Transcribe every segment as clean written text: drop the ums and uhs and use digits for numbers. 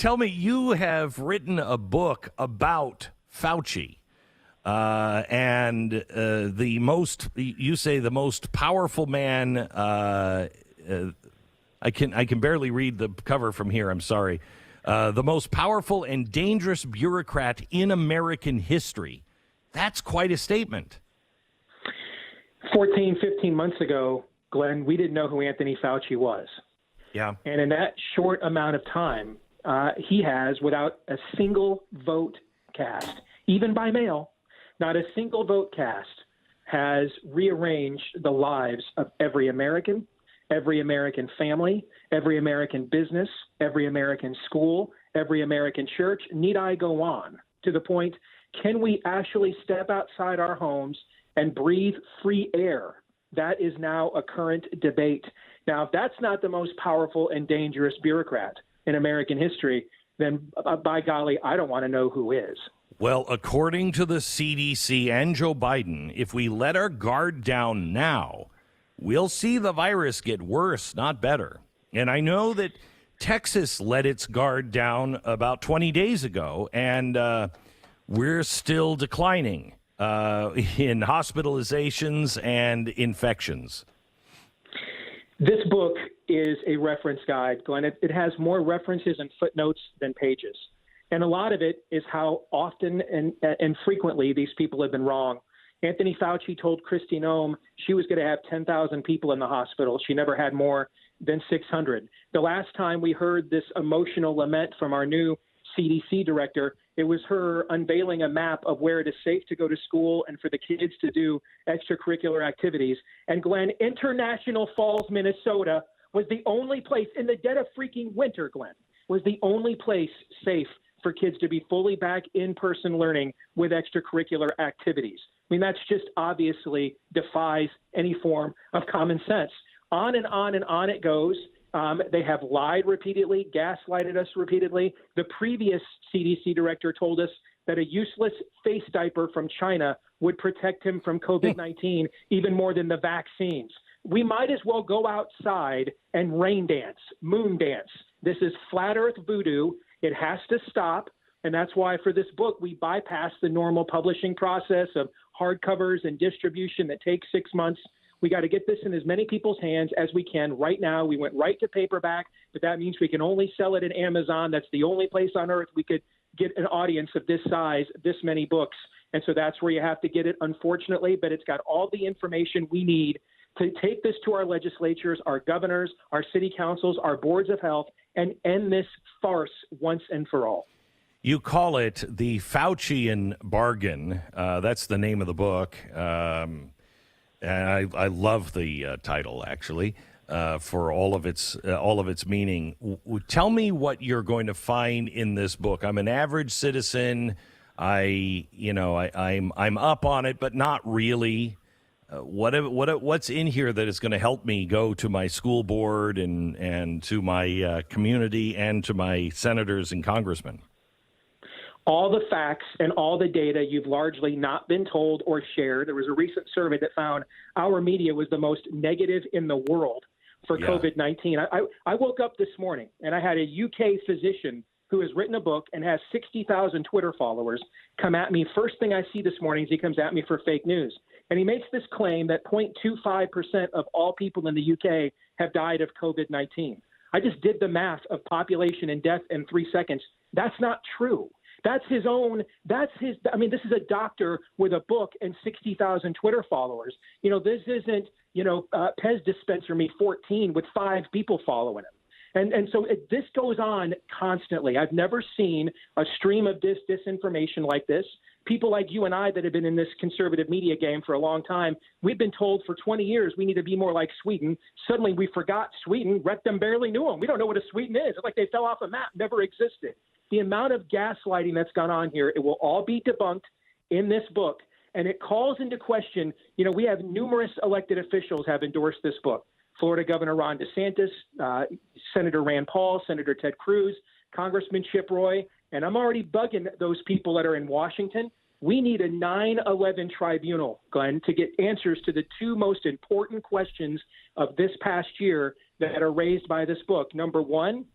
tell me, you have written a book about Fauci. And the most, you say, the most powerful man. I can barely read the cover from here. I'm sorry. The most powerful and dangerous bureaucrat in American history. That's quite a statement. 14, 15 months ago, Glenn, we didn't know who Anthony Fauci was. Yeah. And in that short amount of time, he has, without a single vote cast, even by mail, not a single vote cast, has rearranged the lives of every American family, every American business, every American school, every American church. Need I go on to the point, can we actually step outside our homes and breathe free air? That is now a current debate. Now, if that's not the most powerful and dangerous bureaucrat in American history, then by golly, I don't want to know who is. Well, according to the CDC and Joe Biden, if we let our guard down now, we'll see the virus get worse, not better. And I know that Texas let its guard down about 20 days ago, and we're still declining in hospitalizations and infections. This book is a reference guide, Glenn. It has more references and footnotes than pages. And a lot of it is how often and frequently these people have been wrong. Anthony Fauci told Kristi Noem she was going to have 10,000 people in the hospital. She never had more than 600. The last time we heard this emotional lament from our new CDC director, it was her unveiling a map of where it is safe to go to school and for the kids to do extracurricular activities. And Glenn, International Falls, Minnesota was the only place in the dead of freaking winter, Glenn, was the only place safe for kids to be fully back in-person learning with extracurricular activities. I mean, that's just obviously defies any form of common sense. On and on and on it goes. They have lied repeatedly, gaslighted us repeatedly. The previous CDC director told us that a useless face diaper from China would protect him from COVID-19 even more than the vaccines. We might as well go outside and rain dance, moon dance. This is flat earth voodoo. It has to stop. And that's why for this book, we bypass the normal publishing process of hardcovers and distribution that takes 6 months. We got to get this in as many people's hands as we can right now. We went right to paperback, but that means we can only sell it at Amazon. That's the only place on earth we could get an audience of this size, this many books. And so that's where you have to get it, unfortunately, but it's got all the information we need to take this to our legislatures, our governors, our city councils, our boards of health, and end this farce once and for all. You call it the Faucian bargain. That's the name of the book. And I love the title, actually, for all of its meaning. Tell me what you're going to find in this book. I'm an average citizen. I'm up on it, but not really. What's in here that is going to help me go to my school board and to my community and to my senators and congressmen? All the facts and all the data you've largely not been told or shared. There was a recent survey that found our media was the most negative in the world for COVID-19. I woke up this morning and I had a UK physician who has written a book and has 60,000 Twitter followers come at me. First thing I see this morning is he comes at me for fake news. And he makes this claim that 0.25% of all people in the UK have died of COVID-19. I just did the math of population and death in 3 seconds. That's not true. That's his own. This is a doctor with a book and 60,000 Twitter followers. This isn't, Pez Dispenser Me 14 with 5 people following him. And so this goes on constantly. I've never seen a stream of disinformation like this. People like you and I that have been in this conservative media game for a long time, we've been told for 20 years we need to be more like Sweden. Suddenly we forgot Sweden. Rectum barely knew them. We don't know what a Sweden is. It's like they fell off a map, never existed. The amount of gaslighting that's gone on here, it will all be debunked in this book. And it calls into question, we have numerous elected officials have endorsed this book. Florida Governor Ron DeSantis, Senator Rand Paul, Senator Ted Cruz, Congressman Chip Roy, and I'm already bugging those people that are in Washington. We need a 9/11 tribunal, Glenn, to get answers to the 2 most important questions of this past year that are raised by this book. Number one,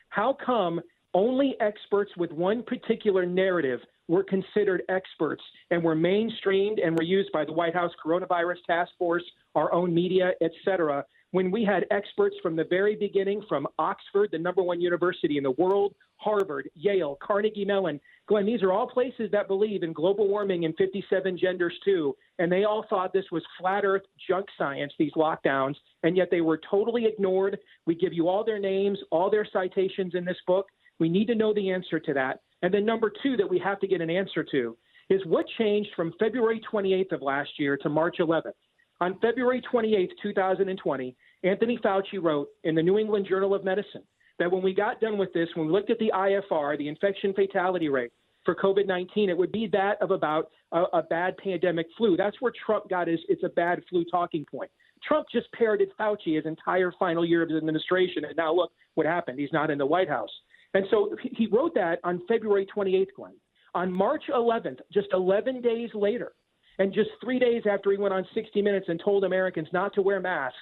how come Only experts with one particular narrative were considered experts and were mainstreamed and were used by the White House Coronavirus Task Force, our own media, et cetera. When we had experts from the very beginning, from Oxford, the #1 university in the world, Harvard, Yale, Carnegie Mellon. Glenn, these are all places that believe in global warming and 57 genders too, and they all thought this was flat earth junk science, these lockdowns, and yet they were totally ignored. We give you all their names, all their citations in this book. We need to know the answer to that. And then number two that we have to get an answer to is what changed from February 28th of last year to March 11th. On February 28th, 2020, Anthony Fauci wrote in the New England Journal of Medicine that when we got done with this, when we looked at the IFR, the infection fatality rate for COVID-19, it would be that of about a bad pandemic flu. That's where Trump got his "it's a bad flu" talking point. Trump just parroted Fauci his entire final year of his administration, and now look what happened. He's not in the White House. And so he wrote that on February 28th, Glenn. On March 11th, just 11 days later, and just 3 days after he went on 60 Minutes and told Americans not to wear masks,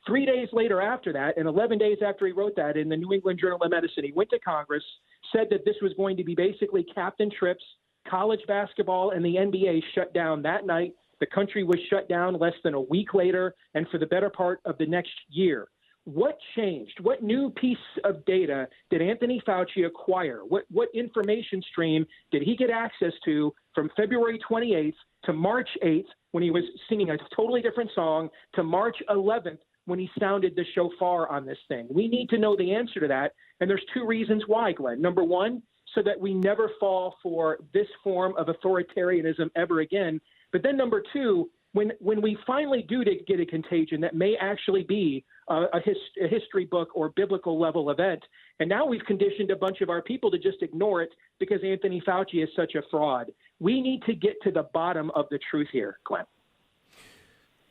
3 days later after that, and 11 days after he wrote that in the New England Journal of Medicine, he went to Congress, said that this was going to be basically Captain Trips, college basketball, and the NBA shut down that night. The country was shut down less than a week later and for the better part of the next year. What changed? What new piece of data did Anthony Fauci acquire? What information stream did he get access to from February 28th to March 8th when he was singing a totally different song to March 11th when he sounded the shofar on this thing? We need to know the answer to that. And there's two reasons why, Glenn. Number one, so that we never fall for this form of authoritarianism ever again. But then number two, when we finally do get a contagion that may actually be a history book or biblical level event, and now we've conditioned a bunch of our people to just ignore it because Anthony Fauci is such a fraud. We need to get to the bottom of the truth here, Glenn.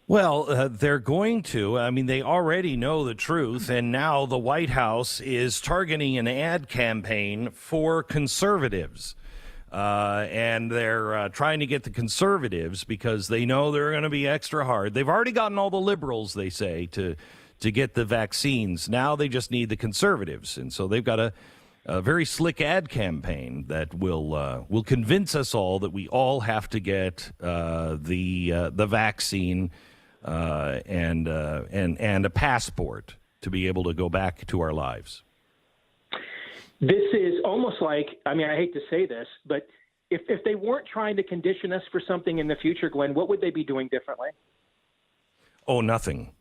Well, they're going to. I mean, they already know the truth, and now the White House is targeting an ad campaign for conservatives. And they're trying to get the conservatives because they know they're going to be extra hard. They've already gotten all the liberals, they say, to get the vaccines. Now they just need the conservatives. And so they've got a very slick ad campaign that will convince us all that we all have to get the vaccine and a passport to be able to go back to our lives. This is almost like, I mean, I hate to say this, but if they weren't trying to condition us for something in the future, Glenn, what would they be doing differently? Oh, nothing.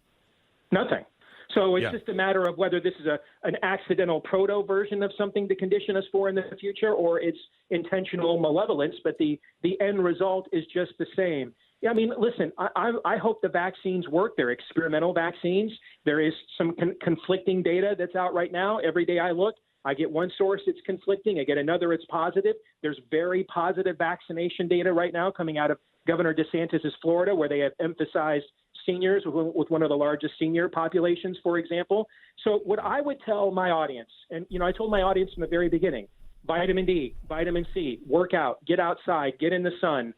Nothing. So it's just a matter of whether this is an accidental proto version of something to condition us for in the future, or it's intentional malevolence, but the end result is just the same. I mean, listen, I hope the vaccines work. They're experimental vaccines. There is some conflicting data that's out right now. Every day I look, I get one source it's conflicting. I get another it's positive. There's very positive vaccination data right now coming out of Governor DeSantis' Florida, where they have emphasized seniors with one of the largest senior populations, for example. So what I would tell my audience, and, you know, I told my audience from the very beginning, vitamin D, vitamin C, work out, get outside, get in the sun.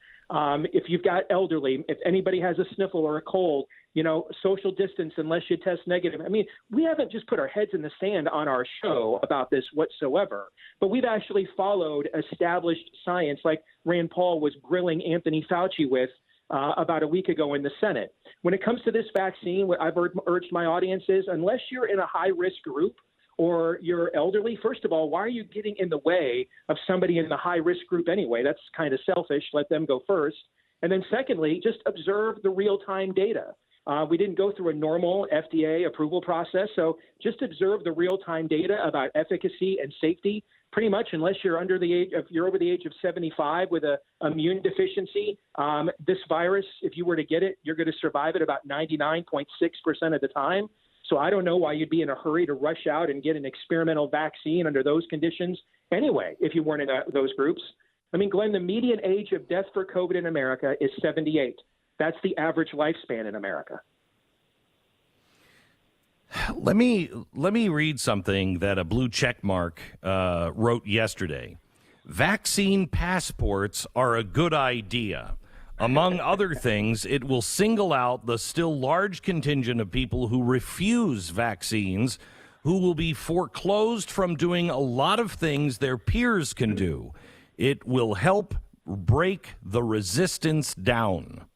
If you've got elderly, if anybody has a sniffle or a cold, you know, social distance unless you test negative. I mean, we haven't just put our heads in the sand on our show about this whatsoever, but we've actually followed established science like Rand Paul was grilling Anthony Fauci with about a week ago in the Senate. When it comes to this vaccine, what I've urged my audience is, unless you're in a high-risk group or you're elderly, first of all, why are you getting in the way of somebody in the high-risk group anyway? That's kind of selfish. Let them go first. And then secondly, just observe the real-time data. We didn't go through a normal FDA approval process, so just observe the real-time data about efficacy and safety. Pretty much, unless you're over the age of 75 with a immune deficiency, this virus, if you were to get it, you're going to survive it about 99.6% of the time. So I don't know why you'd be in a hurry to rush out and get an experimental vaccine under those conditions anyway, if you weren't in those groups. I mean, Glenn, the median age of death for COVID in America is 78. That's the average lifespan in America. Let me read something that a blue check mark wrote yesterday. Vaccine passports are a good idea. Among other things, it will single out the still large contingent of people who refuse vaccines, who will be foreclosed from doing a lot of things their peers can do. It will help break the resistance down.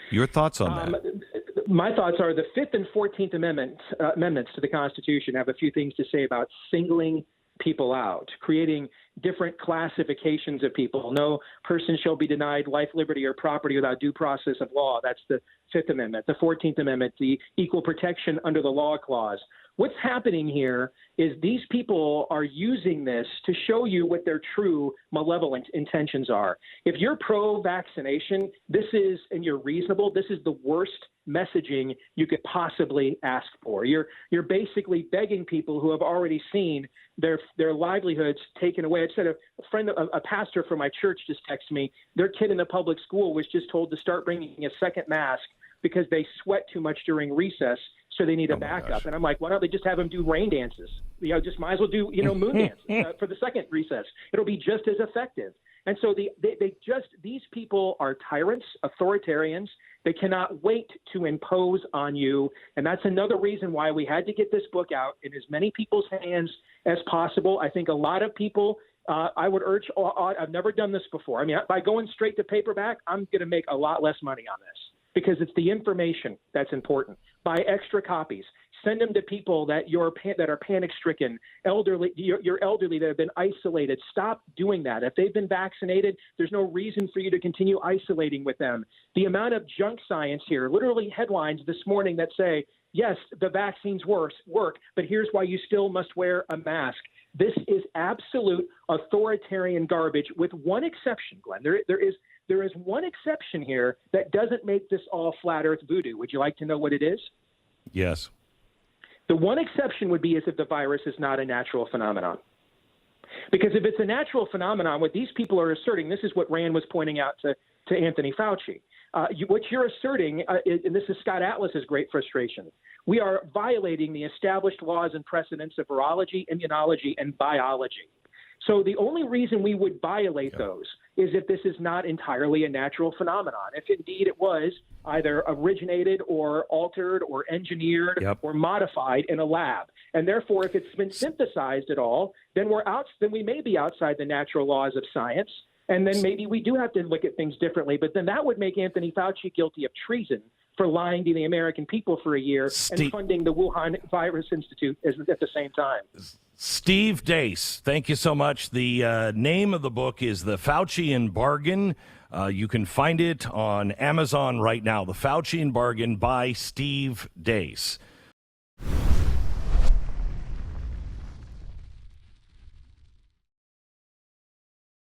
Your thoughts on that? My thoughts are the Fifth and 14th amendments to the Constitution have a few things to say about singling people out, creating different classifications of people. No person shall be denied life, liberty, or property without due process of law. That's the Fifth Amendment. The 14th Amendment, the equal protection under the law clause. What's happening here is these people are using this to show you what their true malevolent intentions are. If you're pro-vaccination, and you're reasonable, this is the worst messaging you could possibly ask for. You're basically begging people who have already seen their livelihoods taken away. I said a pastor from my church just texted me. Their kid in the public school was just told to start bringing a second mask because they sweat too much during recess, so they need a backup. Gosh. And I'm like, why don't they just have them do rain dances? Just might as well do moon dances for the second recess. It'll be just as effective. And so these people are tyrants, authoritarians. They cannot wait to impose on you. And that's another reason why we had to get this book out in as many people's hands as possible. I think a lot of people, I would urge, I've never done this before. I mean, by going straight to paperback, I'm going to make a lot less money on this because it's the information that's important. Buy extra copies. Send them to people that are panic-stricken, elderly. You're elderly that have been isolated. Stop doing that. If they've been vaccinated, there's no reason for you to continue isolating with them. The amount of junk science here, literally headlines this morning that say, yes, the vaccines work, but here's why you still must wear a mask. This is absolute authoritarian garbage, with one exception, Glenn. There is one exception here that doesn't make this all flat earth voodoo. Would you like to know what it is? Yes. The one exception would be as if the virus is not a natural phenomenon. Because if it's a natural phenomenon, what these people are asserting, this is what Rand was pointing out to Anthony Fauci. What you're asserting, and this is Scott Atlas's great frustration, we are violating the established laws and precedents of virology, immunology, and biology. So the only reason we would violate those is if this is not entirely a natural phenomenon. If indeed it was either originated or altered or engineered or modified in a lab. And therefore, if it's been synthesized at all, then we may be outside the natural laws of science. And then maybe we do have to look at things differently. But then that would make Anthony Fauci guilty of treason for lying to the American people for a year and funding the Wuhan Virus Institute at the same time. Steve Deace, thank you so much. The name of the book is The Faucian Bargain. You can find it on Amazon right now. The Faucian Bargain by Steve Deace.